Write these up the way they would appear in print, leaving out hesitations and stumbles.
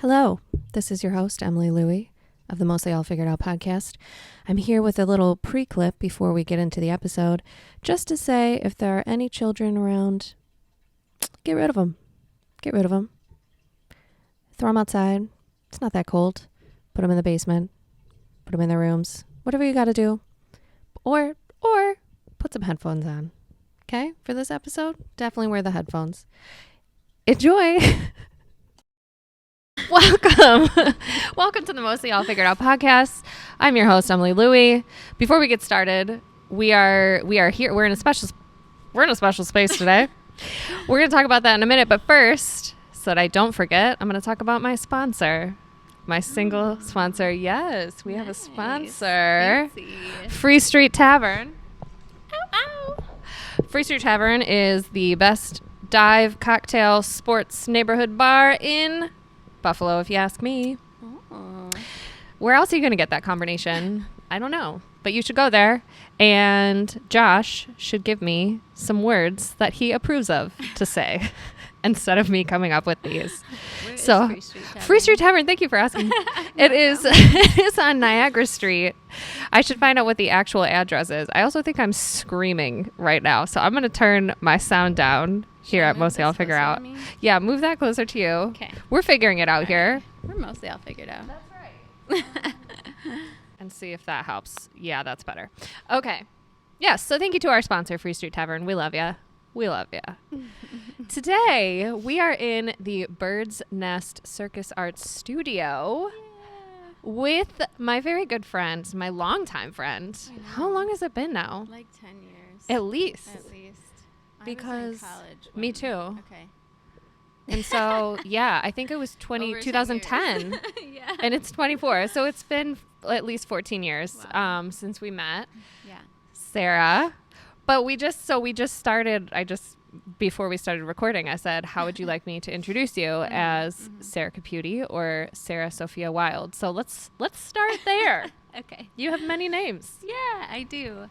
Hello, this is your host, Emily Louie of the Mostly All Figured Out podcast. I'm here with a little pre-clip before we get into the episode, just to say if there are any children around, get rid of them. Get rid of them. Throw them outside. It's not that cold. Put them in the basement. Put them in their rooms. Whatever you got to do. Or put some headphones on. Okay? For this episode, definitely wear the headphones. Enjoy! Welcome to the Mostly All Figured Out podcast. I'm your host, Emily Louie. Before we get started, we are here. We're in a special space today. We're going to talk about that in a minute, but first, so that I don't forget, I'm going to talk about my sponsor, my single sponsor. Yes, we have a sponsor. Fancy. Free Street Tavern. Ow. Free Street Tavern is the best dive cocktail sports neighborhood bar in Buffalo, if you ask me. Oh. Where else are you going to get that combination? I don't know, but you should go there, and Josh should give me some words that he approves of to say instead of me coming up with these. So, Free Street Tavern, thank you for asking. It is on Niagara Street. I should find out what the actual address is. I also think I'm screaming right now, so I'm going to turn my sound down here at Mostly All Figure Out. Yeah, move that closer to you. Okay. We're figuring it out here. We're mostly all figured out. That's right. And see if that helps. Yeah, that's better. Okay. Yes, so thank you to our sponsor, Free Street Tavern. We love you. We love you. Today, we are in the Bird's Nest Circus Arts Studio with my very good friend, my longtime friend. How long has it been now? Like 10 years. At least. Because I was in college. Me too. Okay. And so, yeah, I think it was 2010. Yeah. And it's 24. So it's been at least 14 years since we met. Yeah. Sarah. But we just started, before we started recording, I said, how would you like me to introduce you as Sarah Caputi or Sarah Sofia Wilde? So let's start there. Okay. You have many names. Yeah, I do.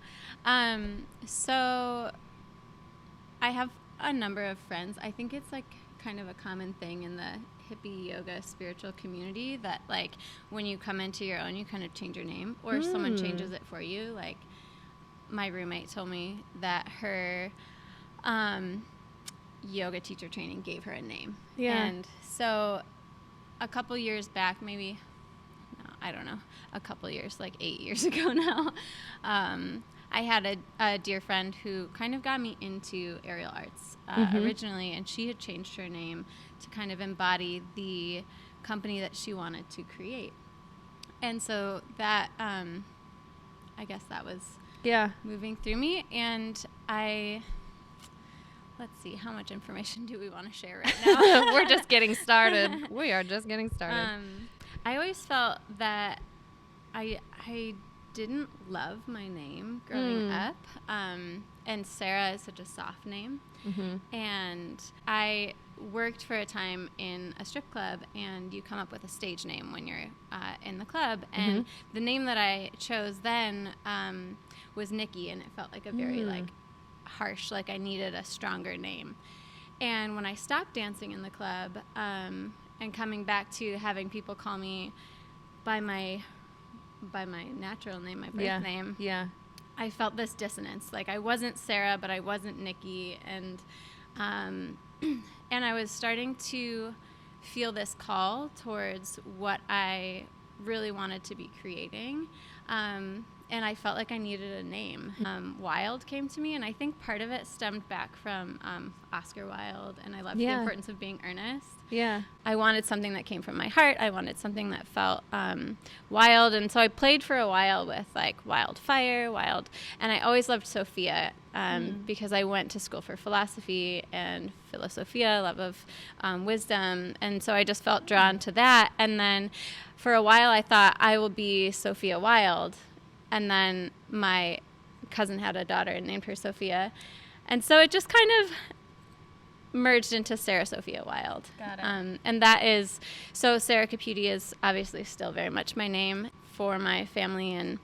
So I have a number of friends. I think it's like kind of a common thing in the hippie yoga spiritual community that like when you come into your own, you kind of change your name or someone changes it for you. Like my roommate told me that her yoga teacher training gave her a name. Yeah. And so a couple years back, a couple years, like 8 years ago now, I had a dear friend who kind of got me into aerial arts originally, and she had changed her name to kind of embody the company that she wanted to create. And so that, I guess that was moving through me. And let's see, how much information do we want to share right now? We're just getting started. We are just getting started. I always felt that I didn't love my name growing up. And Sarah is such a soft name. Mm-hmm. And I worked for a time in a strip club, and you come up with a stage name when you're in the club. And the name that I chose then was Nikki, and it felt like a very like harsh, like I needed a stronger name. And when I stopped dancing in the club and coming back to having people call me by my natural name, my birth name, I felt this dissonance. Like I wasn't Sarah, but I wasn't Nikki, and I was starting to feel this call towards what I really wanted to be creating. And I felt like I needed a name. Wilde came to me, and I think part of it stemmed back from Oscar Wilde, and I loved the importance of being earnest. Yeah. I wanted something that came from my heart. I wanted something that felt wild, and so I played for a while with like wildfire, wild, and I always loved Sophia because I went to school for philosophy and philosophia, love of wisdom, and so I just felt drawn to that. And then for a while I thought I will be Sophia Wilde. And then my cousin had a daughter and named her Sophia. And so it just kind of merged into Sarah Sofia Wilde. Got it. And that is, so Sarah Caputi is obviously still very much my name for my family and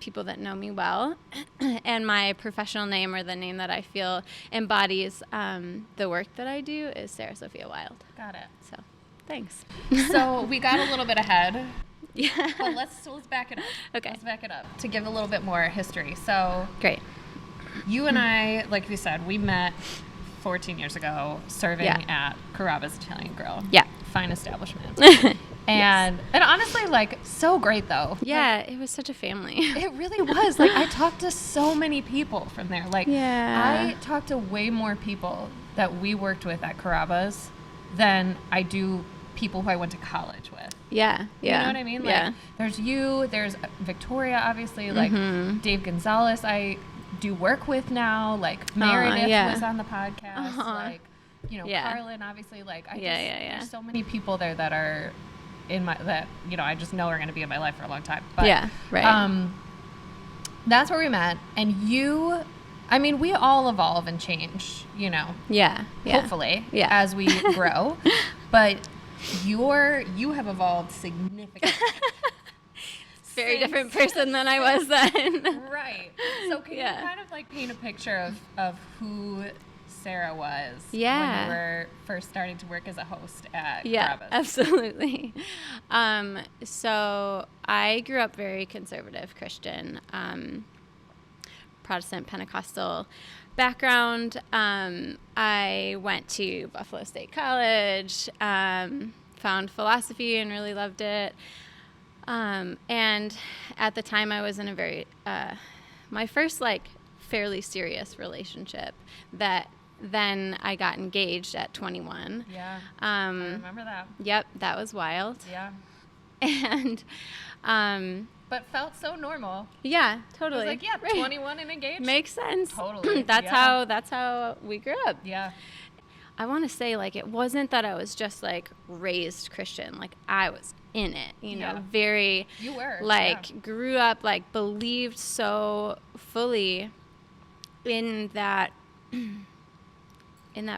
people that know me well. And my professional name, or the name that I feel embodies the work that I do, is Sarah Sofia Wilde. Got it. So Thanks. So we got a little bit ahead. Yeah. Well, let's back it up. Okay. Let's back it up to give a little bit more history. So Great. you and I, like we said, we met 14 years ago serving at Carrabba's Italian Grill. Yeah. Fine establishment. And honestly, like, so great, though. Yeah, like, it was such a family. It really was. Like, I talked to so many people from there. Like, yeah. I talked to way more people that we worked with at Carrabba's than I do people who I went to college with. Yeah, yeah. You know what I mean? Like, there's you, there's Victoria, obviously, like, Dave Gonzalez I do work with now. Like, Meredith was on the podcast. Like, you know, Carlin, obviously, like, there's so many people there that are in my, that, you know, I just know are going to be in my life for a long time. But, that's where we met. And you, I mean, we all evolve and change, you know. Yeah. Hopefully, as we grow. But you have evolved significantly. Very different person than I was then. Right. So can you kind of like paint a picture of who Sarah was when you were first starting to work as a host at Carrabba's? Absolutely. So I grew up very conservative Christian, Protestant Pentecostal background. I went to Buffalo State College, found philosophy and really loved it. And at the time I was in a very, my first like fairly serious relationship that then I got engaged at 21. Yeah. I remember that. Yep. That was wild. Yeah. And, but felt so normal. Yeah, totally. It was like, right. 21 and engaged. Makes sense. Totally. That's how we grew up. Yeah. I want to say, like, it wasn't that I was just, like, raised Christian. Like, I was in it, you know, very, you were, like, grew up, like, believed so fully in that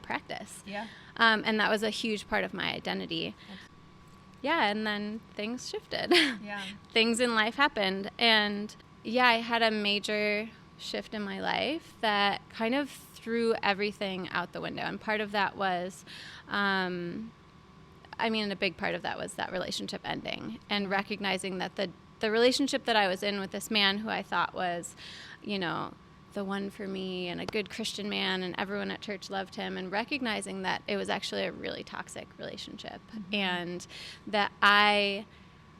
practice. Yeah. And that was a huge part of my identity. Yeah, and then things shifted. Yeah. Things in life happened. And, yeah, I had a major shift in my life that kind of threw everything out the window. And part of that was, a big part of that was that relationship ending and recognizing that the relationship that I was in with this man who I thought was, you know, the one for me and a good Christian man and everyone at church loved him, and recognizing that it was actually a really toxic relationship and that I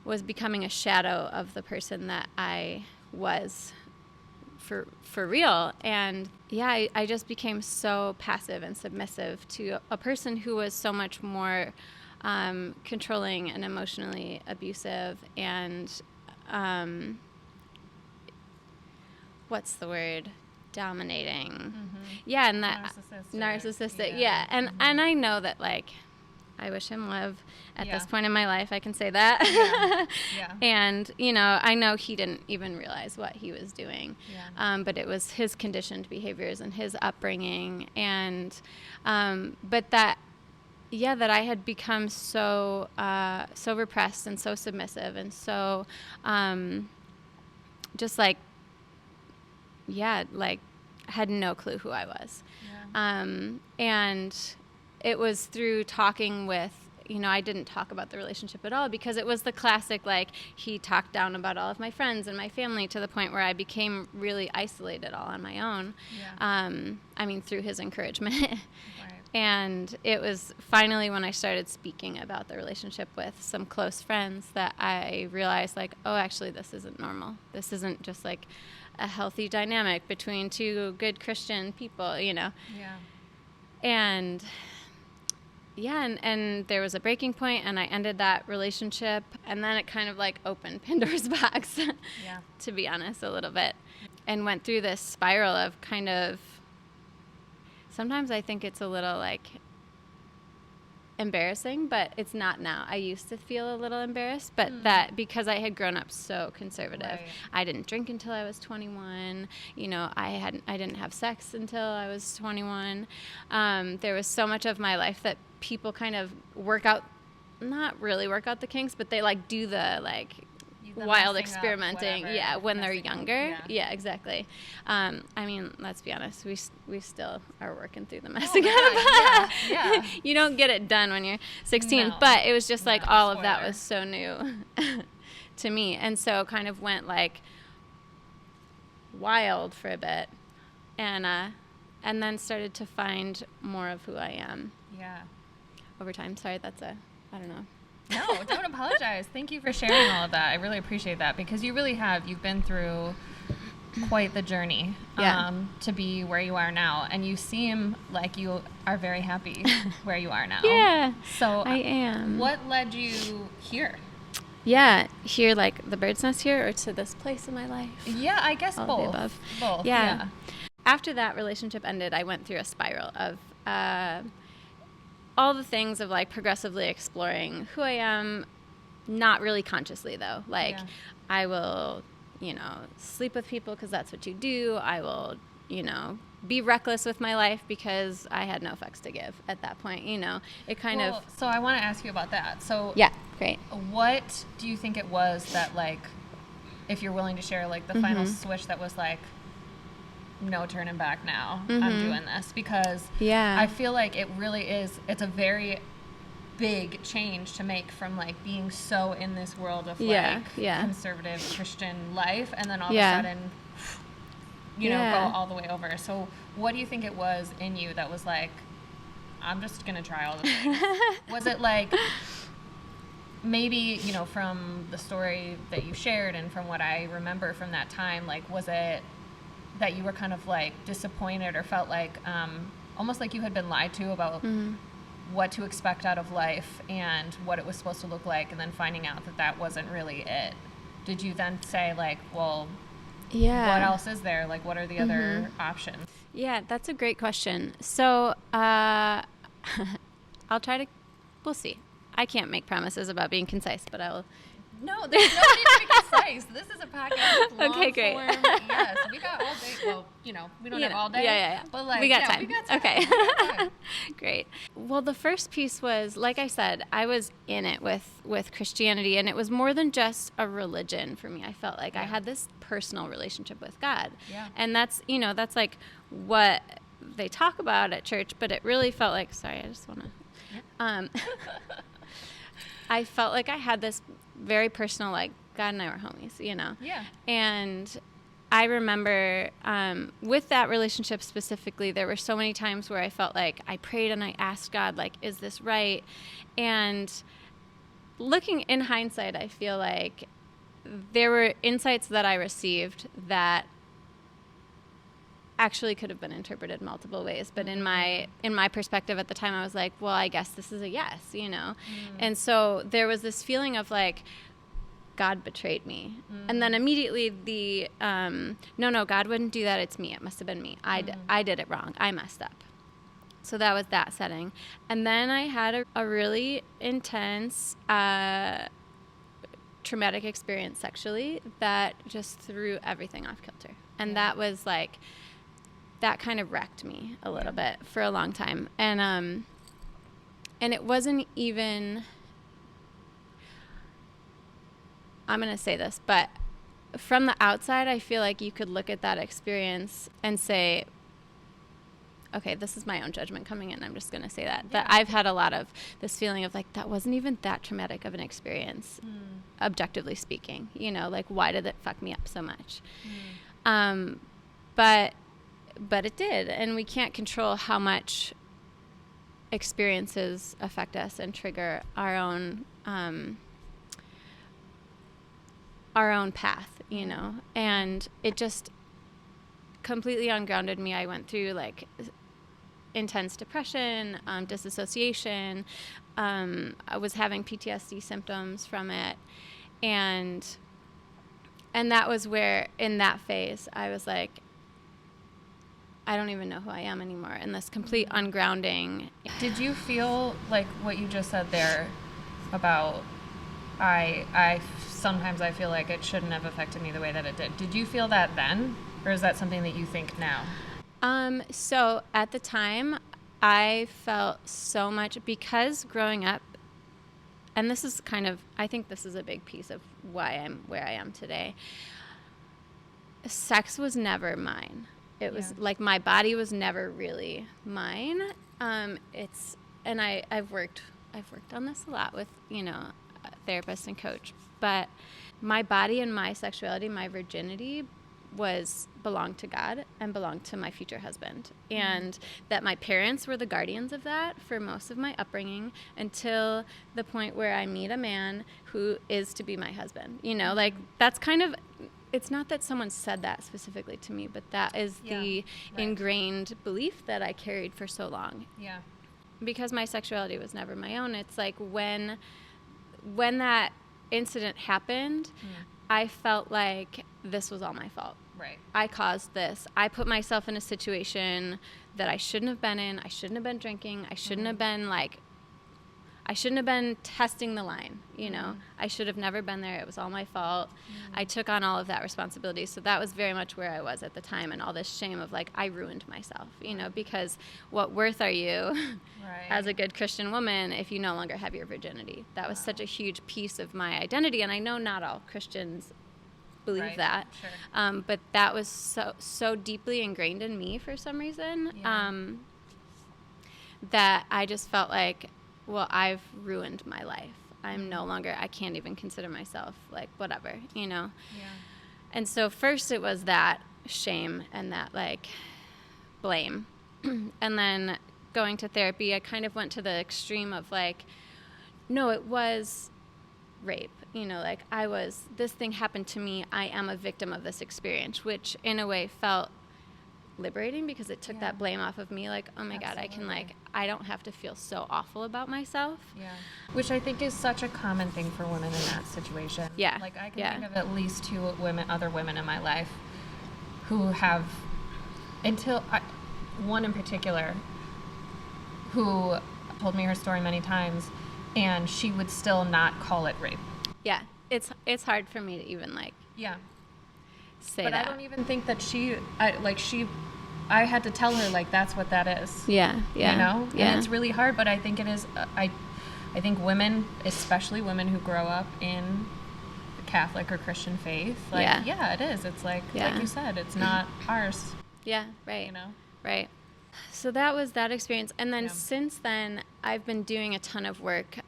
was becoming a shadow of the person that I was for real. And yeah, I just became so passive and submissive to a person who was so much more controlling and emotionally abusive and what's the word? Dominating. Yeah, and that narcissistic. Yeah. And I know that, like, I wish him love at this point in my life. I can say that. Yeah. And, you know, I know he didn't even realize what he was doing. Yeah. But it was his conditioned behaviors and his upbringing. And, but that I had become so repressed and so submissive and so, just like, had no clue who I was. Yeah. And it was through talking with, you know, I didn't talk about the relationship at all because it was the classic, like, he talked down about all of my friends and my family to the point where I became really isolated all on my own. Yeah. Through his encouragement. Right. And it was finally when I started speaking about the relationship with some close friends that I realized, like, oh, actually, this isn't normal. This isn't just, like, a healthy dynamic between two good Christian people, you know? Yeah. And there was a breaking point, and I ended that relationship, and then it kind of like opened Pandora's box, to be honest, a little bit, and went through this spiral of kind of, sometimes I think it's a little like embarrassing, but it's not now. I used to feel a little embarrassed, but that because I had grown up so conservative. Right. I didn't drink until I was 21. You know, I didn't have sex until I was 21. There was so much of my life that people kind of not really work out the kinks, but they like do the like wild experimenting, when they're younger. Yeah, Exactly. I mean, let's be honest, we still are working through the messing up. Yeah. You don't get it done when you're 16, No. but it was just like all of that Spoiler. was so new to me, and so kind of went like wild for a bit, and then started to find more of who I am. Yeah. Over time. Sorry, I don't know. No, don't apologize. Thank you for sharing all of that. I really appreciate that, because you really have. You've been through quite the journey to be where you are now, and you seem like you are very happy where you are now. Yeah. So I am. What led you here? Yeah, here, like the bird's nest here, or to this place in my life? Yeah, I guess All both. of the above. Both. Yeah. After that relationship ended, I went through a spiral of all the things of like progressively exploring who I am, not really consciously though. Like I will, sleep with people because that's what you do. I will, be reckless with my life because I had no fucks to give at that point. It kind of. So I want to ask you about that. So yeah, great. What do you think it was that, like, if you're willing to share, like the final switch that was like, no turning back now, I'm doing this? Because I feel like it really is, it's a very big change to make from like being so in this world of like conservative Christian life, and then all of a sudden, go all the way over. So what do you think it was in you that was like, I'm just going to try all the things? Was it like, maybe, from the story that you shared and from what I remember from that time, like, was it that you were kind of like disappointed or felt like almost like you had been lied to about what to expect out of life and what it was supposed to look like, and then finding out that that wasn't really it? Did you then say like, well, what else is there? Like, what are the other options? Yeah, that's a great question. So I'll try to, we'll see. I can't make promises about being concise, but I will. No, there's no need to be concise. This is a podcast with long great. form. Yes, we got all day. Well, we don't have all day. Yeah. But like, we got time. We got time. Okay. We got time. Great. Well, the first piece was, like I said, I was in it with Christianity, and it was more than just a religion for me. I felt like I had this personal relationship with God. Yeah. And that's like what they talk about at church, but it really felt like, sorry, I just want to, I felt like I had this very personal, like, God and I were homies, Yeah. And I remember with that relationship specifically, there were so many times where I felt like I prayed and I asked God, like, is this right? And looking in hindsight, I feel like there were insights that I received that actually could have been interpreted multiple ways, but in my perspective at the time, I was like, well, I guess this is a yes, And so there was this feeling of like, God betrayed me. And then immediately the no, God wouldn't do that, it's me, it must have been me, I did it wrong, I messed up. So that was that setting. And then I had a really intense traumatic experience sexually that just threw everything off kilter. And that was like, that kind of wrecked me a little bit for a long time. And it wasn't even, I'm going to say this, but from the outside, I feel like you could look at that experience and say, okay, this is my own judgment coming in. I'm just going to say that. But I've had a lot of this feeling of like, that wasn't even that traumatic of an experience, objectively speaking, like, why did it fuck me up so much? But it did, and we can't control how much experiences affect us and trigger our own path, and it just completely ungrounded me. I went through like intense depression, disassociation. I was having PTSD symptoms from it, and that was where, in that phase, I was like, I don't even know who I am anymore, and this complete ungrounding. Did you feel like what you just said there about I sometimes I feel like it shouldn't have affected me the way that it did? Did you feel that then, or is that something that you think now? So at the time, I felt so much, because growing up, and this is kind of, I think this is a big piece of why I'm where I am today. Sex was never mine. It was like my body was never really mine. And I've worked on this a lot with, you know, a therapist and coach, but my body and my sexuality, my virginity belonged to God and belonged to my future husband. And that my parents were the guardians of that for most of my upbringing until the point where I meet a man who is to be my husband. You know, like that's kind of, it's not that someone said that specifically to me, but that is the ingrained belief that I carried for so long. Yeah. Because my sexuality was never my own. It's like when that incident happened, I felt like this was all my fault. Right. I caused this. I put myself in a situation that I shouldn't have been in. I shouldn't have been drinking. I shouldn't have been I shouldn't have been testing the line, you know. I should have never been there. It was all my fault. I took on all of that responsibility. So that was very much where I was at the time, and all this shame of like, I ruined myself, you know, because what worth are you as a good Christian woman if you no longer have your virginity? That was such a huge piece of my identity. And I know not all Christians believe that. Sure. But that was so deeply ingrained in me for some reason, that I just felt like, well, I've ruined my life. I'm no longer, I can't even consider myself like whatever, you know? Yeah. And so first it was that shame and that like blame. And then going to therapy, I kind of went to the extreme of like, no, it was rape. You know, like this thing happened to me. I am a victim of this experience, which in a way felt liberating because it took that blame off of me. Like, oh my God, I don't have to feel so awful about myself. Yeah. Which I think is such a common thing for women in that situation. Yeah. Like I can think of at least two other women in my life who have, one in particular, who told me her story many times, and she would still not call it rape. Yeah. It's hard for me to even say but that. I don't even think that I had to tell her like that's what that is. Yeah. You know? Yeah. And it's really hard, but I think it is I think women, especially women who grow up in the Catholic or Christian faith, it is. It's like you said, it's not ours. Yeah, right. You know? Right. So that was that experience. And then since then, I've been doing a ton of work,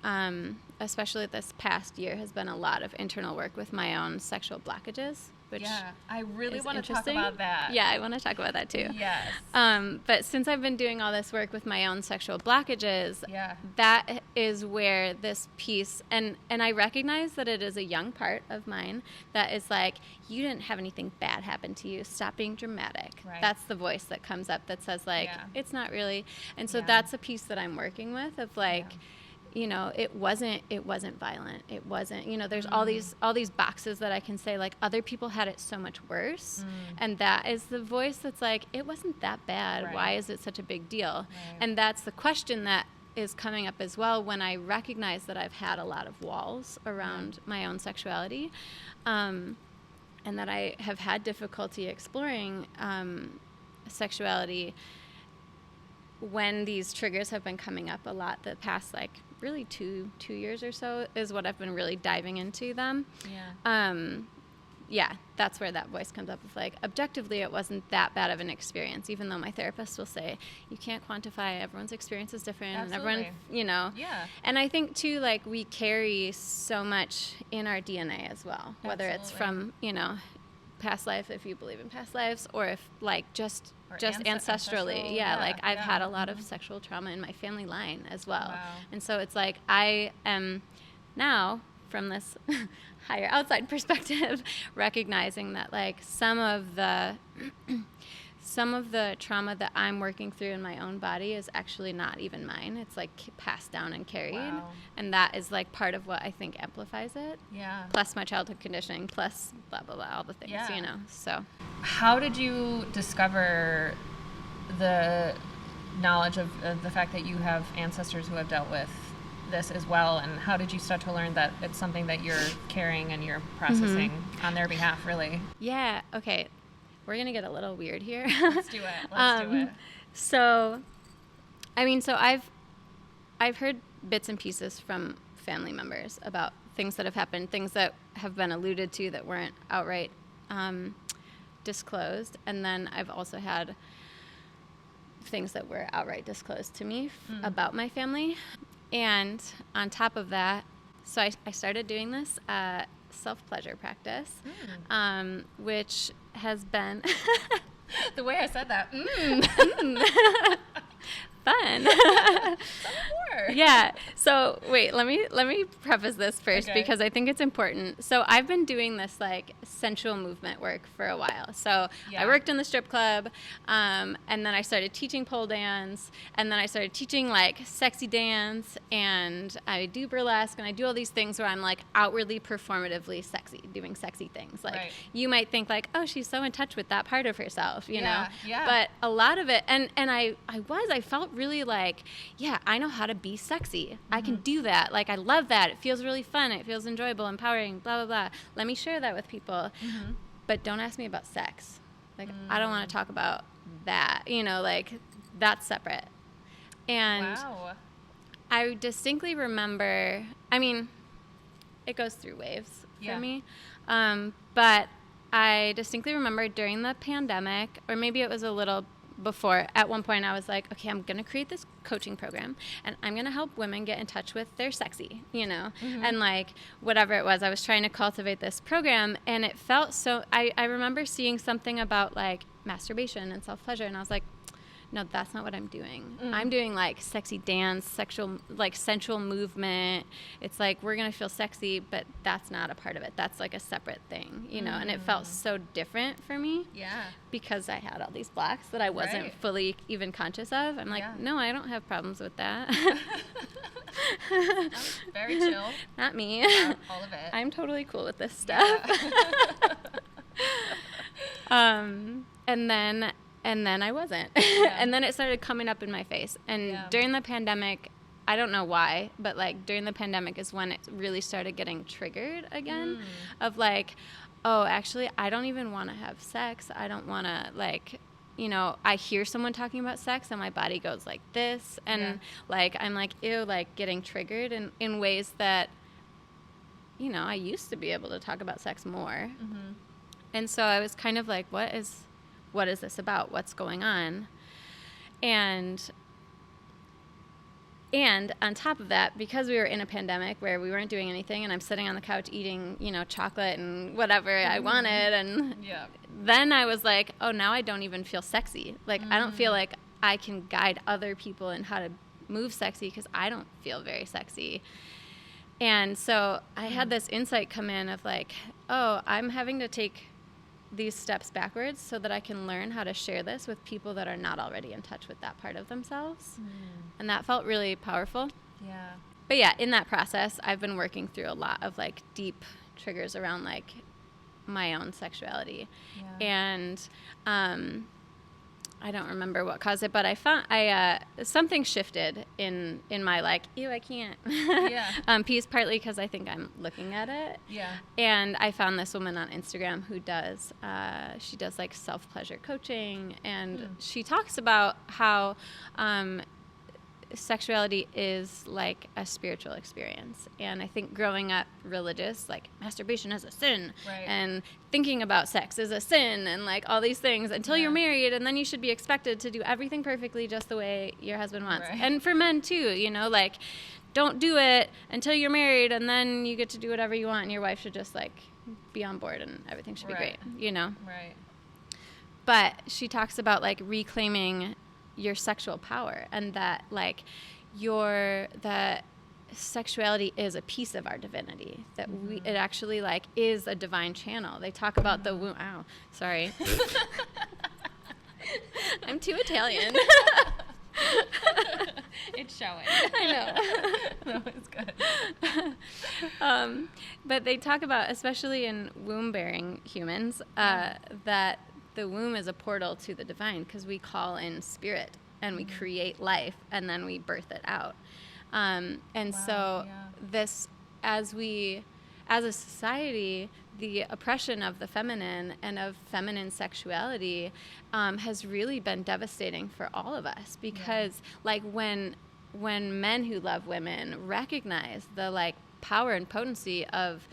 especially this past year has been a lot of internal work with my own sexual blockages. Which I really want to talk about that. Yeah, I want to talk about that too. Yes. But since I've been doing all this work with my own sexual blockages, that is where this piece, and I recognize that it is a young part of mine that is like, you didn't have anything bad happen to you. Stop being dramatic. Right. That's the voice that comes up that says like, it's not really. And so that's a piece that I'm working with of like, you know, it wasn't violent. It wasn't, you know, there's all these boxes that I can say like other people had it so much worse. And that is the voice that's like, it wasn't that bad. Right. Why is it such a big deal? Right. And that's the question that is coming up as well when I recognize that I've had a lot of walls around my own sexuality, and that I have had difficulty exploring sexuality when these triggers have been coming up a lot the past like really two years or so is what I've been really diving into them. That's where that voice comes up of like, objectively it wasn't that bad of an experience, even though my therapist will say you can't quantify, everyone's experience is different. Absolutely. And everyone, you know. Yeah. And I think too, like we carry so much in our DNA as well, whether it's from, you know, past life, if you believe in past lives, or if like just ancestrally. Like I've had a lot of sexual trauma in my family line as well. Wow. And so it's like I am now from this higher outside perspective recognizing that like some of the trauma that I'm working through in my own body is actually not even mine. It's like passed down and carried. Wow. And that is like part of what I think amplifies it. Yeah. Plus my childhood conditioning, plus blah, blah, blah, all the things, you know, so. How did you discover the knowledge of the fact that you have ancestors who have dealt with this as well, and how did you start to learn that it's something that you're carrying and you're processing on their behalf, really? Yeah, okay. We're going to get a little weird here. Let's do it. So, I mean, so I've heard bits and pieces from family members about things that have happened, things that have been alluded to that weren't outright disclosed. And then I've also had things that were outright disclosed to me about my family. And on top of that, so I started doing this self-pleasure practice, which has been... The way I said that. Fun. More. Yeah. So wait, let me preface this first, Okay. because I think it's important. So I've been doing this like sensual movement work for a while. So Yeah. I worked in the strip club, and then I started teaching pole dance, and then I started teaching like sexy dance, and I do burlesque, and I do all these things where I'm like outwardly performatively sexy, doing sexy things. Like Right. you might think like, oh, she's so in touch with that part of herself, you know? Yeah. But a lot of it, and I felt really like, yeah, I know how to be sexy. I can do that. Like, I love that. It feels really fun. It feels enjoyable, empowering, blah, blah, blah. Let me share that with people. But don't ask me about sex. Like, I don't want to talk about that. You know, like, that's separate. And Wow. I distinctly remember, I mean, it goes through waves Yeah. for me. But I distinctly remember during the pandemic, or maybe it was a little before, at one point I was like, okay, I'm going to create this coaching program, and I'm going to help women get in touch with their sexy, you know, and like whatever it was, I was trying to cultivate this program, and it felt so, I remember seeing something about like masturbation and self-pleasure, and I was like, no, that's not what I'm doing. I'm doing like sexy dance, sexual, like sensual movement. It's like, we're going to feel sexy, but that's not a part of it. That's like a separate thing, you know? And it felt so different for me. Yeah. Because I had all these blocks that I wasn't Right. fully even conscious of. I'm like, Yeah. no, I don't have problems with that. Sounds very chill. Not me. All of it. I'm totally cool with this stuff. And then I wasn't. And then it started coming up in my face. And during the pandemic, I don't know why, but like during the pandemic is when it really started getting triggered again of like, oh, actually, I don't even want to have sex. I don't want to like, you know, I hear someone talking about sex and my body goes like this. And like, I'm like, ew, like getting triggered in ways that, you know, I used to be able to talk about sex more. And so I was kind of like, what is this about? What's going on? And on top of that, because we were in a pandemic where we weren't doing anything, and I'm sitting on the couch eating, you know, chocolate and whatever I wanted, and then I was like, oh, now I don't even feel sexy. Like, I don't feel like I can guide other people in how to move sexy because I don't feel very sexy. And so I had this insight come in of like, oh, I'm having to take these steps backwards so that I can learn how to share this with people that are not already in touch with that part of themselves. And that felt really powerful. Yeah. But yeah, in that process, I've been working through a lot of like deep triggers around like my own sexuality. And I don't remember what caused it, but I found something shifted in my like, ew, I can't piece, partly because I think I'm looking at it. And I found this woman on Instagram who does she does like self-pleasure coaching, and she talks about how sexuality is like a spiritual experience. And I think growing up religious, like masturbation is a sin, and thinking about sex is a sin, and like all these things until you're married, and then you should be expected to do everything perfectly just the way your husband wants. And for men too, you know, like don't do it until you're married, and then you get to do whatever you want, and your wife should just like be on board and everything should be great, you know? But she talks about like reclaiming your sexual power, and that like that sexuality is a piece of our divinity, that it actually like is a divine channel. They talk about the womb. Ow, sorry. I'm too Italian. It's showing. I know. No, it's good. But they talk about, especially in womb-bearing humans, that the womb is a portal to the divine, because we call in spirit and we create life and then we birth it out. This, as a society, the oppression of the feminine and of feminine sexuality has really been devastating for all of us, because like when when men who love women recognize the like power and potency of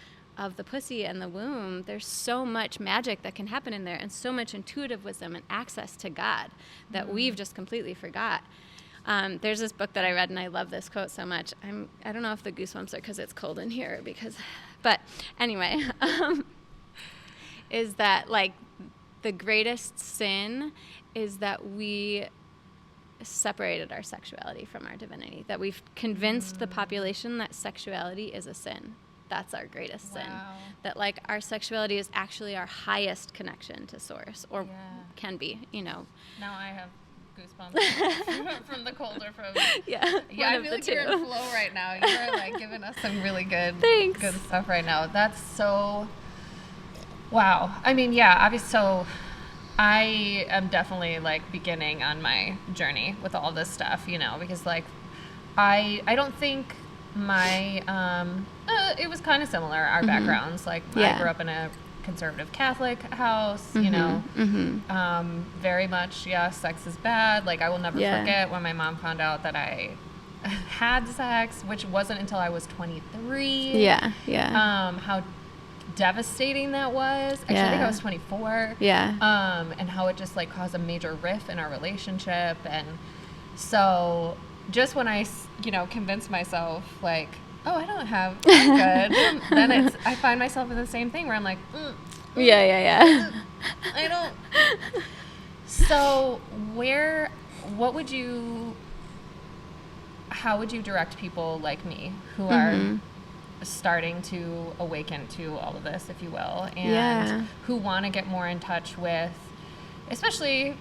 the pussy and the womb, there's so much magic that can happen in there, and so much intuitive wisdom and access to God that we've just completely forgot. There's this book that I read, and I love this quote so much. I don't know if the goosebumps are because it's cold in here, but anyway, is that like the greatest sin is that we separated our sexuality from our divinity, that we've convinced the population that sexuality is a sin. That's our greatest sin. That like our sexuality is actually our highest connection to source, or can be, you know. Now I have goosebumps from the cold or from yeah, I feel like you're in flow right now. You are like giving us some really good stuff right now. That's so wow. I mean, yeah, obviously. So I am definitely like beginning on my journey with all this stuff, you know, because like I don't think my it was kind of similar, our backgrounds. Like I grew up in a conservative Catholic house, you know, very much, sex is bad. Like I will never forget when my mom found out that I had sex, which wasn't until I was 23. How devastating that was. Actually, I think I was 24. And how it just like caused a major rift in our relationship. And so just when I, you know, convinced myself like, oh, I'm good, then I find myself in the same thing where I'm like, I don't. So how would you direct people like me who are starting to awaken to all of this, if you will, and who want to get more in touch with, especially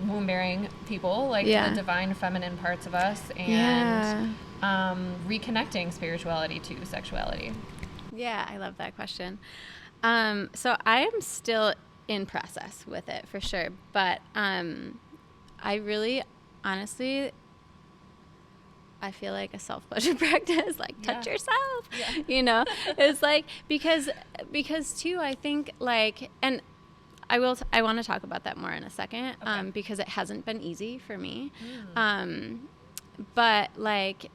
womb-bearing people, like the divine feminine parts of us, and reconnecting spirituality to sexuality? Yeah, I love that question. So I am still in process with it for sure, but I really, honestly, I feel like a self-pleasure practice, like touch yourself, you know, it's like, because too, I think like, and I want to talk about that more in a second, because it hasn't been easy for me. But like,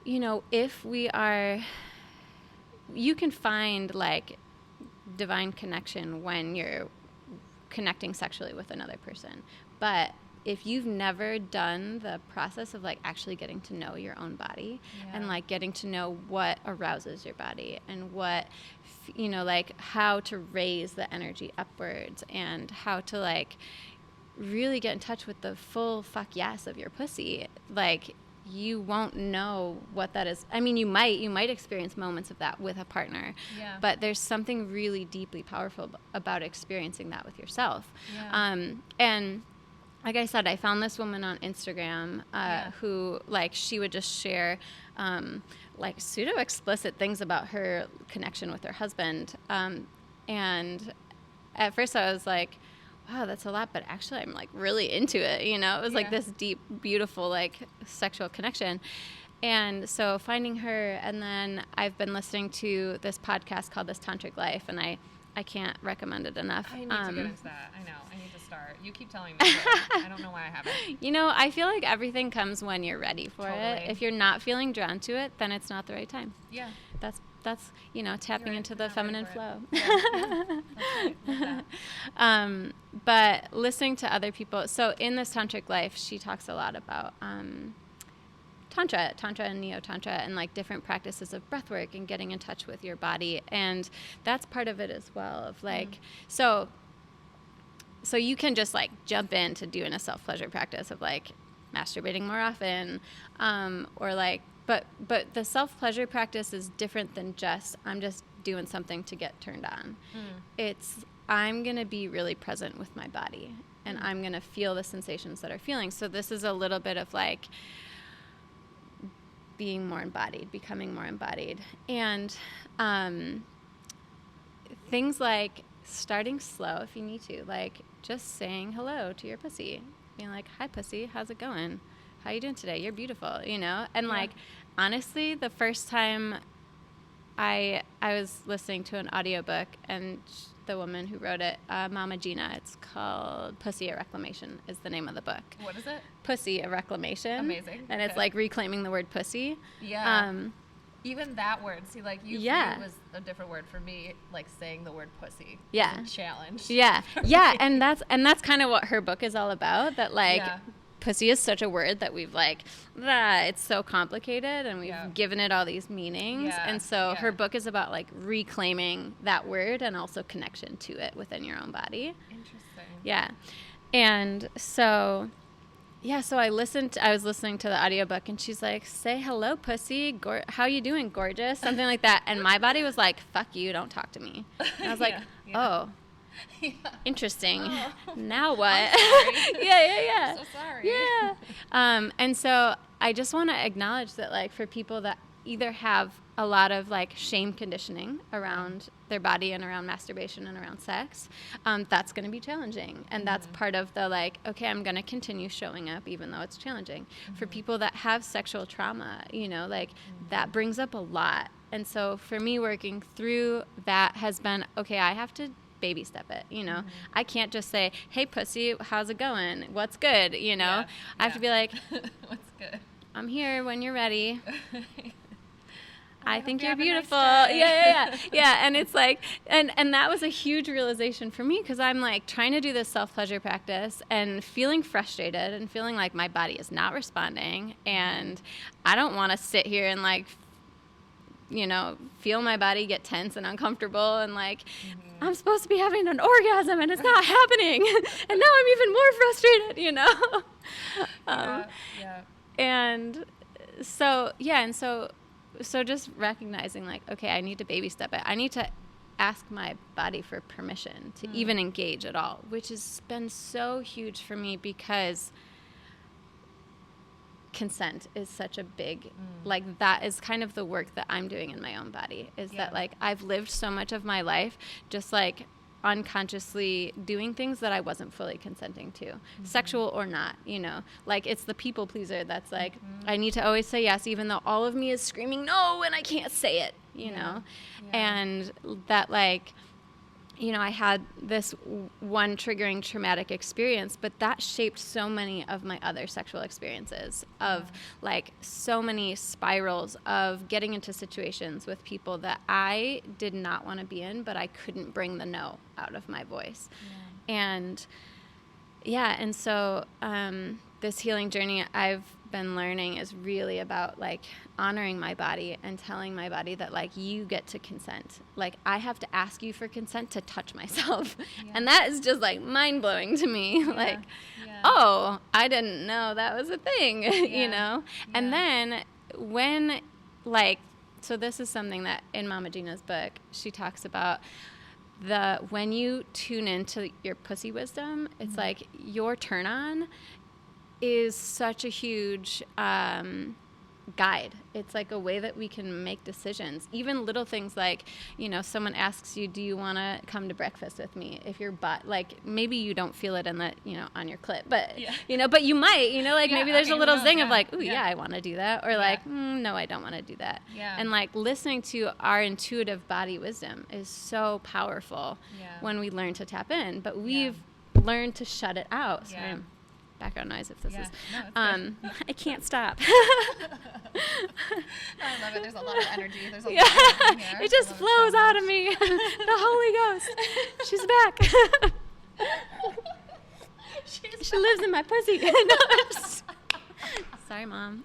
you know, if you can find like divine connection when you're connecting sexually with another person, but if you've never done the process of like actually getting to know your own body and like getting to know what arouses your body and what, you know, like how to raise the energy upwards and how to like really get in touch with the full fuck yes of your pussy, like you won't know what that is. I mean, you might experience moments of that with a partner, but there's something really deeply powerful about experiencing that with yourself. And like I said, I found this woman on Instagram who, like, she would just share, like, pseudo-explicit things about her connection with her husband. And at first I was like, wow, that's a lot, but actually I'm, like, really into it, you know? It was, like, this deep, beautiful, like, sexual connection. And so finding her, and then I've been listening to this podcast called This Tantric Life, and I can't recommend it enough. I need to get into that. I know. I need to start. You keep telling me I don't know why I haven't. You know, I feel like everything comes when you're ready for it. If you're not feeling drawn to it, then it's not the right time. Yeah. That's you know, tapping into the feminine flow. That's right. But listening to other people. So in This Tantric Life, she talks a lot about Tantra and Neo-Tantra and like different practices of breath work and getting in touch with your body. And that's part of it as well of like, so you can just like jump into doing a self-pleasure practice of like masturbating more often, or like, but the self-pleasure practice is different than just, I'm just doing something to get turned on. It's, I'm going to be really present with my body and I'm going to feel the sensations that are feeling. So this is a little bit of like, being more embodied, becoming more embodied. And things like starting slow if you need to, like just saying hello to your pussy, being like, hi pussy, how's it going? How you doing today? You're beautiful, you know? And like, honestly, the first time I was listening to an audiobook, and the woman who wrote it, Mama Gina, it's called Pussy, a Reclamation is the name of the book. What is it? Pussy, a Reclamation. Amazing. And Okay. it's like reclaiming the word pussy. Yeah. Even that word, see, like you Yeah. it was a different word for me, like saying the word pussy. Yeah. Was a challenge. Yeah. Yeah. And that's kind of what her book is all about, that like pussy is such a word that we've like, it's so complicated, and we've given it all these meanings. Yeah. And so her book is about like reclaiming that word and also connection to it within your own body. Interesting. Yeah. And so, so I was listening to the audiobook, and she's like, say hello, pussy. How you doing, gorgeous? Something like that. And my body was like, fuck you, don't talk to me. And I was like, oh. Yeah. Interesting. Oh. Now what? Yeah. I'm so sorry. Yeah. And so I just want to acknowledge that, like, for people that either have a lot of like shame conditioning around their body and around masturbation and around sex, that's going to be challenging. And that's part of the like, okay, I'm going to continue showing up even though it's challenging. For people that have sexual trauma, like that brings up a lot. And so for me, working through that has been, okay, I have to baby step it, I can't just say, hey pussy, how's it going, what's good, I have to be like, what's good, I'm here when you're ready. I think you're have a beautiful. nice Yeah. And it's like, and that was a huge realization for me, because I'm like trying to do this self-pleasure practice and feeling frustrated and feeling like my body is not responding, and I don't want to sit here and like feel my body get tense and uncomfortable, and like, I'm supposed to be having an orgasm and it's not happening. And now I'm even more frustrated, And so just recognizing like, okay, I need to baby step it. I need to ask my body for permission to even engage at all, which has been so huge for me, because consent is such a big, like, that is kind of the work that I'm doing in my own body, is that like I've lived so much of my life just like unconsciously doing things that I wasn't fully consenting to, sexual or not, like it's the people pleaser that's like, I need to always say yes, even though all of me is screaming no and I can't say it, and that like, I had this one triggering traumatic experience, but that shaped so many of my other sexual experiences of like so many spirals of getting into situations with people that I did not want to be in, but I couldn't bring the no out of my voice. And so this healing journey I've been learning is really about like honoring my body and telling my body that like, you get to consent. Like, I have to ask you for consent to touch myself. And that is just like mind blowing to me. Like, oh, I didn't know that was a thing, And then when like, so this is something that in Mama Gina's book, she talks about when you tune into your pussy wisdom, it's like your turn on is such a huge guide. It's like a way that we can make decisions. Even little things like, someone asks you, do you want to come to breakfast with me? If your butt, like, maybe you don't feel it in the, on your clit, but, but you might, like maybe there's a little zing of like, ooh, I want to do that. Or like, no, I don't want to do that. And like listening to our intuitive body wisdom is so powerful when we learn to tap in, but we've learned to shut it out. Sorry, background noise if this is. No, I can't stop. I love it. There's a lot of energy. There's a lot of energy here. It just flows out of me. The Holy Ghost. She's back. She lives in my pussy. Sorry, Mom.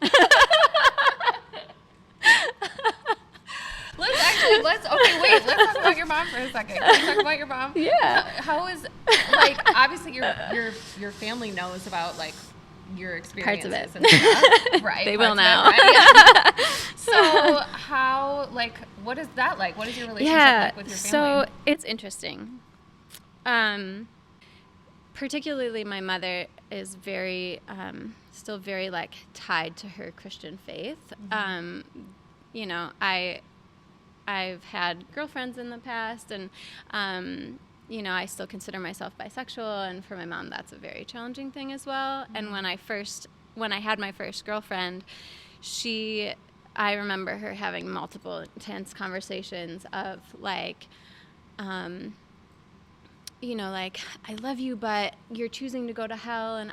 Let's talk about your mom for a second. Can we talk about your mom? Yeah. How is, like, obviously your family knows about like your experiences. Parts of and stuff, right? They will now. Right? Yeah. So how, like, what is that like? What is your relationship like with your family? So it's interesting. Particularly my mother is very, still very like tied to her Christian faith. I've had girlfriends in the past, and, I still consider myself bisexual, and for my mom, that's a very challenging thing as well. And when I had my first girlfriend, she I remember her having multiple intense conversations of like, you know, like, I love you, but you're choosing to go to hell. And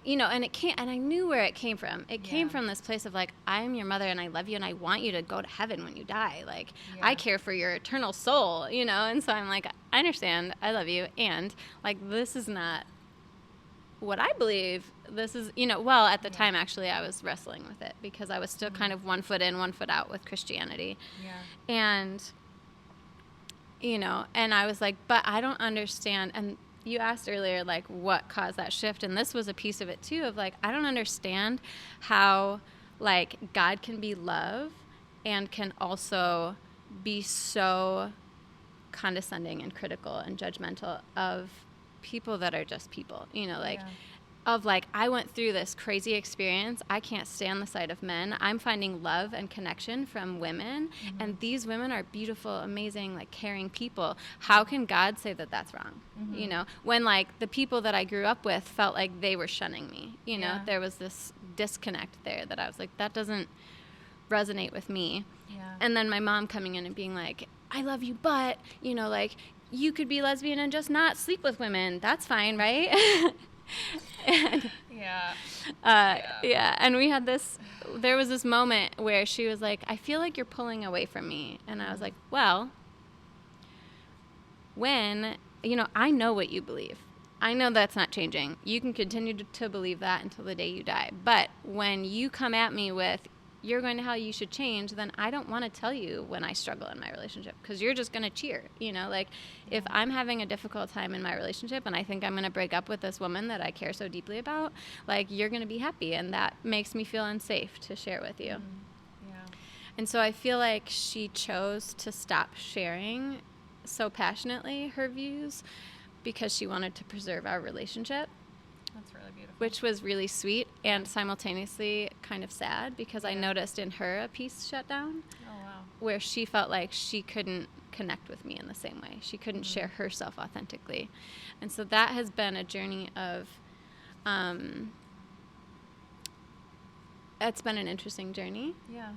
you know, and I knew where it came from. It came from this place of like, I'm your mother and I love you and I want you to go to heaven when you die. Like, I care for your eternal soul, you know? And so I'm like, I understand. I love you. And like, this is not what I believe. This is, you know, well, at the time, actually, I was wrestling with it because I was still kind of 1 foot in, 1 foot out with Christianity. Yeah. And, you know, and I was like, but I don't understand. And you asked earlier, like, what caused that shift? And this was a piece of it, too, of, like, I don't understand how, like, God can be love and can also be so condescending and critical and judgmental of people that are just people, you know, like, of like, I went through this crazy experience. I can't stand the sight of men. I'm finding love and connection from women. And these women are beautiful, amazing, like caring people. How can God say that that's wrong? You know, when like the people that I grew up with felt like they were shunning me, you know, there was this disconnect there that I was like, that doesn't resonate with me. And then my mom coming in and being like, I love you, but, you know, like, you could be lesbian and just not sleep with women. That's fine, right? And, and we had there was this moment where she was like, I feel like you're pulling away from me. And I was like, well, when, you know, I know what you believe. I know that's not changing. You can continue to believe that until the day you die. But when you come at me with, you're going to hell, you should change, then I don't want to tell you when I struggle in my relationship because you're just going to cheer, you know, like if I'm having a difficult time in my relationship and I think I'm going to break up with this woman that I care so deeply about, like you're going to be happy and that makes me feel unsafe to share with you. And so I feel like she chose to stop sharing so passionately her views because she wanted to preserve our relationship. That's really beautiful. Which was really sweet and simultaneously kind of sad because I noticed in her a piece shut down. Oh, wow. Where she felt like she couldn't connect with me in the same way. She couldn't share herself authentically. And so that has been a journey of, it's been an interesting journey. Yeah.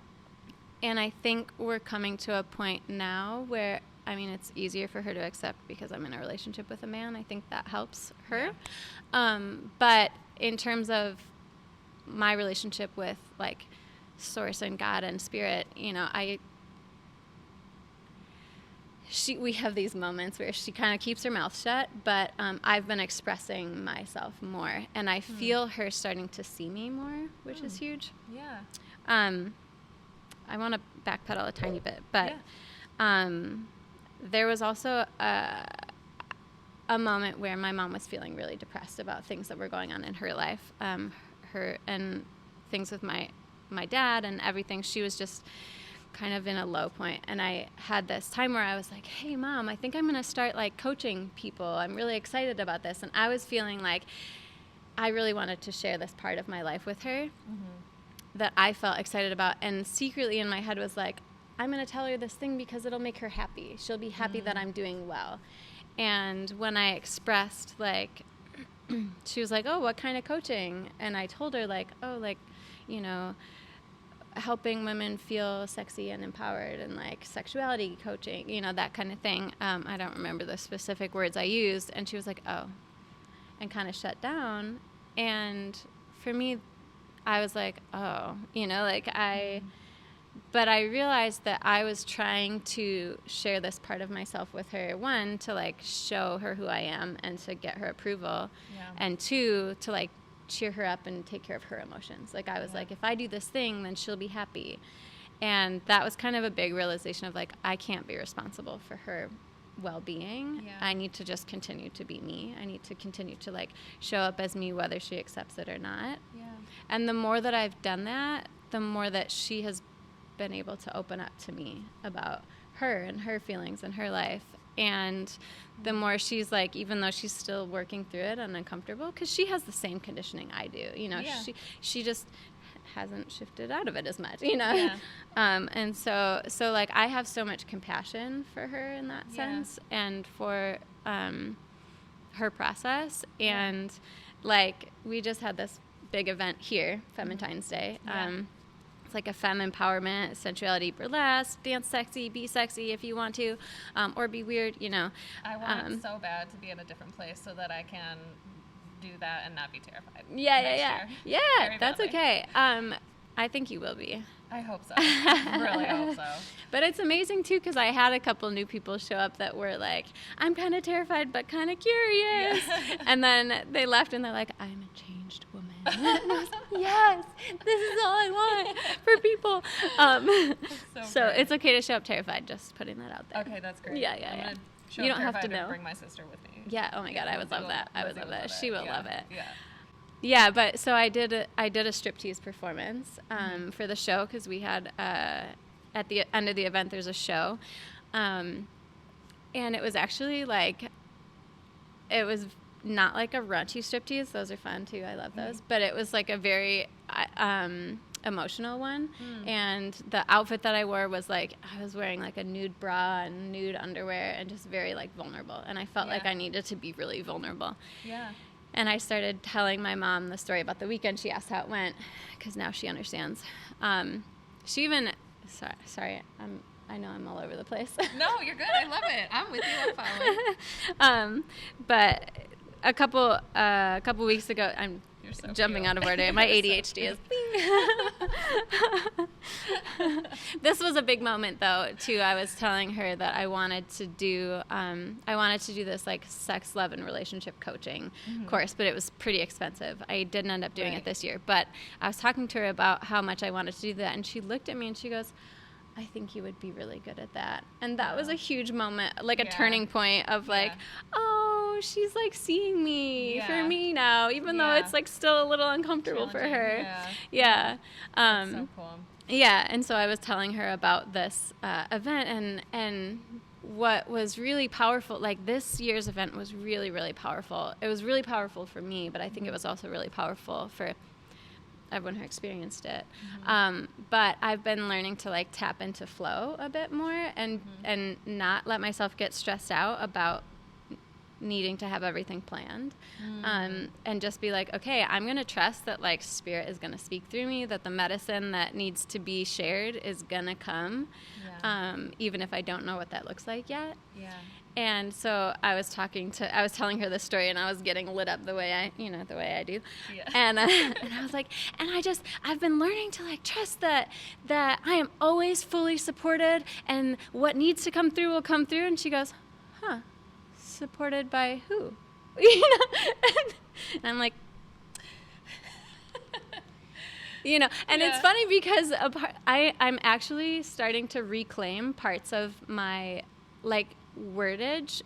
And I think we're coming to a point now where, I mean, it's easier for her to accept because I'm in a relationship with a man. I think that helps her. But in terms of my relationship with, like, Source and God and Spirit, you know, we have these moments where she kind of keeps her mouth shut, but I've been expressing myself more. And I feel her starting to see me more, which is huge. Yeah. I want to backpedal a tiny bit, but there was also a moment where my mom was feeling really depressed about things that were going on in her life, her and things with my dad and everything. She was just kind of in a low point. And I had this time where I was like, hey, Mom, I think I'm going to start like coaching people. I'm really excited about this. And I was feeling like I really wanted to share this part of my life with her that I felt excited about. And secretly in my head was like, I'm going to tell her this thing because it'll make her happy. She'll be happy that I'm doing well. And when I expressed, like, she was like, oh, what kind of coaching? And I told her, like, oh, like, you know, helping women feel sexy and empowered and, like, sexuality coaching, you know, that kind of thing. I don't remember the specific words I used. And she was like, oh, and kind of shut down. And for me, I was like, oh, you know, like but I realized that I was trying to share this part of myself with her, one, to, like, show her who I am and to get her approval, and two, to, like, cheer her up and take care of her emotions. Like, I was like, if I do this thing, then she'll be happy. And that was kind of a big realization of, like, I can't be responsible for her well-being. I need to just continue to be me. I need to continue to, like, show up as me whether she accepts it or not. And the more that I've done that, the more that she has been able to open up to me about her and her feelings and her life. And the more she's like, even though she's still working through it and uncomfortable, because she has the same conditioning I do, you know, she just hasn't shifted out of it as much, you know. And so like, I have so much compassion for her in that sense, and for her process. And like, we just had this big event here, Fementine's Day, It's like a femme empowerment, sensuality, burlesque, dance sexy, be sexy if you want to, or be weird, you know. I want so bad to be in a different place so that I can do that and not be terrified. Yeah. That's okay. I think you will be. I hope so. I really hope so. But it's amazing too, because I had a couple new people show up that were like, I'm kind of terrified but kind of curious. Yeah. And then they left and they're like, I'm a changed woman. And I was like, yes, this is all I want for people. So it's okay to show up terrified, just putting that out there. Okay, that's great. Yeah. You don't have to know. Bring my sister with me. Yeah, oh my God, I would love that. I would love that. She will love it. Yeah. Yeah, but so I did a striptease performance for the show, because we had at the end of the event there's a show, and it was actually like, it was not like a raunchy striptease. Those are fun too. I love those. But it was like a very emotional one, and the outfit that I wore was like, I was wearing like a nude bra and nude underwear and just very like vulnerable, and I felt like I needed to be really vulnerable. Yeah. And I started telling my mom the story about the weekend. She asked how it went, because now she understands. She even, sorry, I know I'm all over the place. No, you're good. I love it. I'm with you. I'm following. But a couple weeks ago, I'm so jumping cute. out of order. My ADHD is. This was a big moment, though. Too, I was telling her that I wanted to do this like sex, love, and relationship coaching course, but it was pretty expensive. I didn't end up doing it this year. But I was talking to her about how much I wanted to do that, and she looked at me and she goes, I think you would be really good at that. And that was a huge moment, like a turning point of like, oh, she's like seeing me for me now, even though it's like still a little uncomfortable for her. Yeah. That's so cool. Yeah. And so I was telling her about this event, and what was really powerful, like this year's event was really, really powerful. It was really powerful for me, but I think it was also really powerful for everyone who experienced it. But I've been learning to like tap into flow a bit more, and not let myself get stressed out about needing to have everything planned, and just be like, okay, I'm going to trust that like spirit is going to speak through me, that the medicine that needs to be shared is going to come, even if I don't know what that looks like yet. And so I was telling her this story, and I was getting lit up the way I do. And I was like, I've been learning to like trust that I am always fully supported, and what needs to come through will come through. And she goes, huh, supported by who? And I'm like, and it's funny because I'm actually starting to reclaim parts of my like verbiage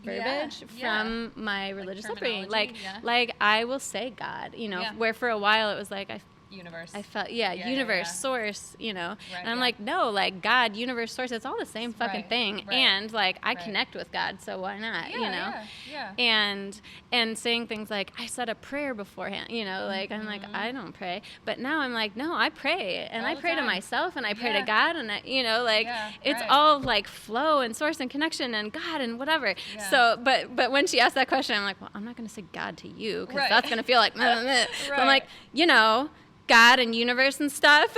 from my religious upbringing. Like I will say God, where for a while it was like universe. I felt universe, source, and I'm like, no, like God, universe, source, it's all the same fucking thing. And like I connect with God, so why not? And saying things like, I said a prayer beforehand, like I'm like, I don't pray, but now I'm like, no, I pray, and I pray to myself, and I pray to God, and it's all like flow and source and connection and God and whatever. So but when she asked that question, I'm like, well, I'm not going to say God to you, because that's going to feel like so I'm like, God and universe and stuff.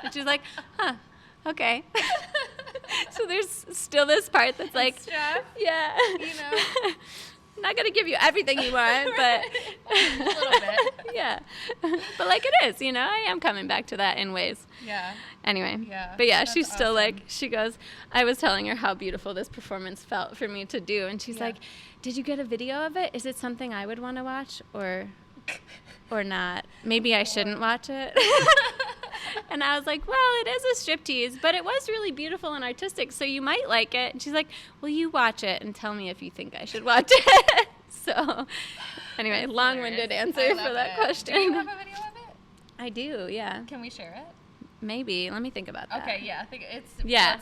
And she's like, huh, okay. So there's still this part that's like, stuff, not going to give you everything you want, but a little bit. But like it is, I am coming back to that in ways. Anyway. But she's still like, she goes, I was telling her how beautiful this performance felt for me to do. And she's like, did you get a video of it? Is it something I would want to watch or not? Maybe I shouldn't watch it. And I was like, well, it is a striptease, but it was really beautiful and artistic, so you might like it. And she's like, well, you watch it and tell me if you think I should watch it. So anyway, long-winded answer for that question. Do you have a video of it? I do, yeah. Can we share it? Maybe. Let me think about that. Okay, I think it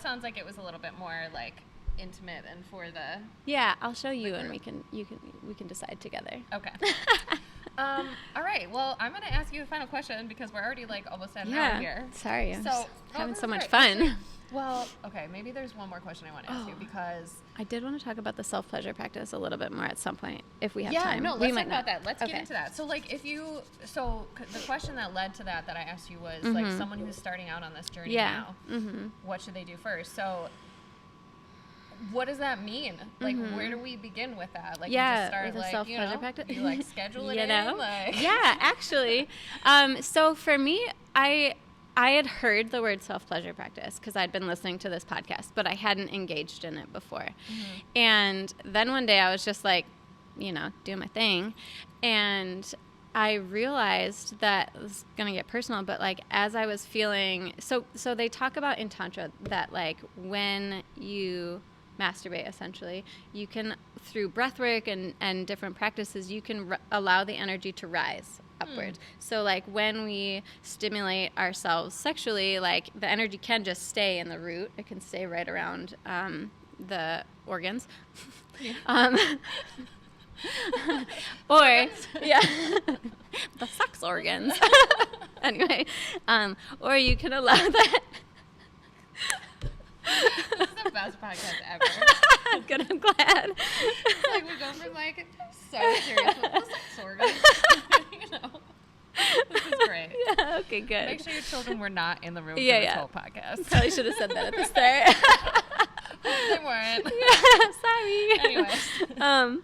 sounds like it was a little bit more like intimate and for the... Yeah, I'll show you, and we can decide together. Okay. All right. Well, I'm going to ask you the final question, because we're already like almost at an hour here. Sorry. I'm having so much fun. Well, okay, maybe there's one more question I want to ask you, because I did want to talk about the self-pleasure practice a little bit more at some point if we have yeah, time. no, let's talk about that. Let's Okay. get into that. So, like, the question that led to that I asked you was, like, someone who's starting out on this journey now, what should they do first? So, what does that mean? Like, where do we begin with that? Like, you just start, with a like, self-pleasure practice. You, like, schedule it You know? in, like. Yeah, actually. So for me, I had heard the word self-pleasure practice because I'd been listening to this podcast, but I hadn't engaged in it before. And then one day I was just like, doing my thing. And I realized that it was going to get personal, but like as I was feeling, so they talk about in Tantra that like when you masturbate, essentially, you can, through breath work and different practices, you can allow the energy to rise upward. So like when we stimulate ourselves sexually, like the energy can just stay in the root. It can stay right around the organs. Or the sex organs. Anyway, or you can allow that. This is the best podcast ever. Good, I'm glad. Like, we go from, like, so serious with the sex organs. This is great. Yeah, okay, good. Make sure your children were not in the room for Yeah, this yeah. whole podcast. Probably should have said that at the start. They weren't. Yeah, sorry. Anyways.